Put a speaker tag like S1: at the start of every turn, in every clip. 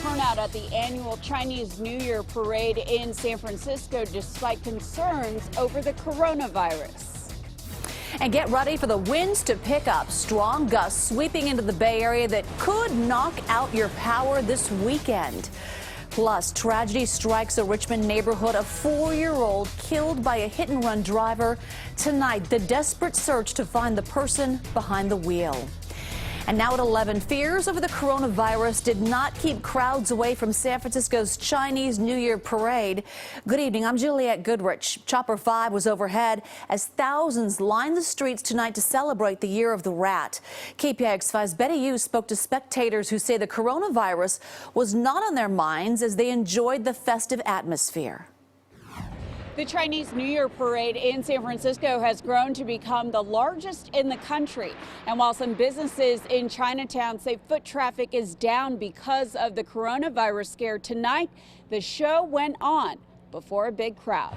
S1: turnout at the annual Chinese New Year parade in San Francisco despite concerns over the coronavirus.
S2: And get ready for the winds to pick up. Strong gusts sweeping into the Bay Area that could knock out your power this weekend. Plus, tragedy strikes a Richmond neighborhood. A 4-year-old killed by a hit-and-run driver. Tonight, the desperate search to find the person behind the wheel. And now at 11, fears over the coronavirus did not keep crowds away from San Francisco's Chinese New Year parade. Good evening, I'm Juliette Goodrich. Chopper 5 was overhead as thousands lined the streets tonight to celebrate the Year of the Rat. KPIX 5's Betty Yu spoke to spectators who say the coronavirus was not on their minds as they enjoyed the festive atmosphere.
S1: The Chinese New Year parade in San Francisco has grown to become the largest in the country. And while some businesses in Chinatown say foot traffic is down because of the coronavirus scare, tonight the show went on before a big crowd.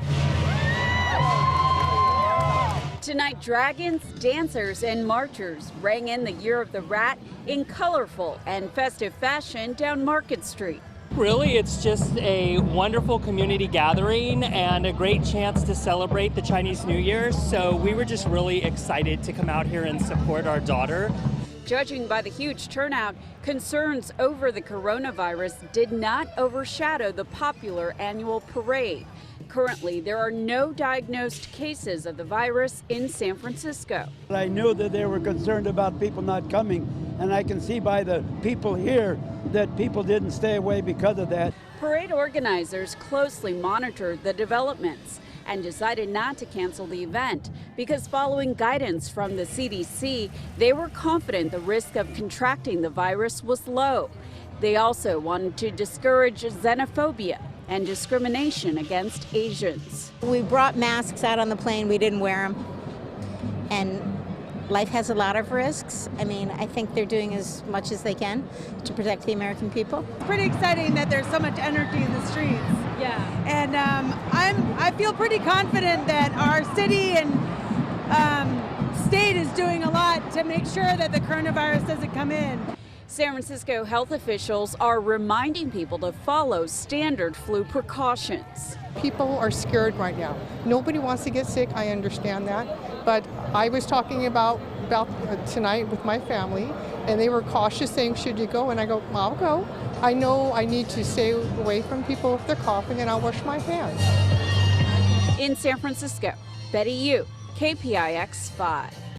S1: Tonight, dragons, dancers, and marchers rang in the Year of the Rat in colorful and festive fashion down Market Street.
S3: Really, it's just a wonderful community gathering and a great chance to celebrate the Chinese New Year. So we were just really excited to come out here and support our daughter.
S1: Judging by the huge turnout, concerns over the coronavirus did not overshadow the popular annual parade. Currently, there are no diagnosed cases of the virus in San Francisco.
S4: I knew that they were concerned about people not coming, and I can see by the people here that people didn't stay away because of that.
S1: Parade organizers closely monitored the developments and decided not to cancel the event because following guidance from the CDC, they were confident the risk of contracting the virus was low. They also wanted to discourage xenophobia and discrimination against Asians.
S5: We brought masks out on the plane, we didn't wear them, and life has a lot of risks. I mean, I think they're doing as much as they can to protect the American people.
S6: It's pretty exciting that there's so much energy in the streets.
S1: Yeah.
S6: And I feel pretty confident that our city and state is doing a lot to make sure that the coronavirus doesn't come in.
S1: San Francisco health officials are reminding people to follow standard flu precautions.
S7: People are scared right now. Nobody wants to get sick, I understand that. But I was talking about tonight with my family, and they were cautious, saying, should you go? And I go, I'll go. I know I need to stay away from people if they're coughing, and I'll wash my hands.
S1: In San Francisco, Betty Yu, KPIX 5.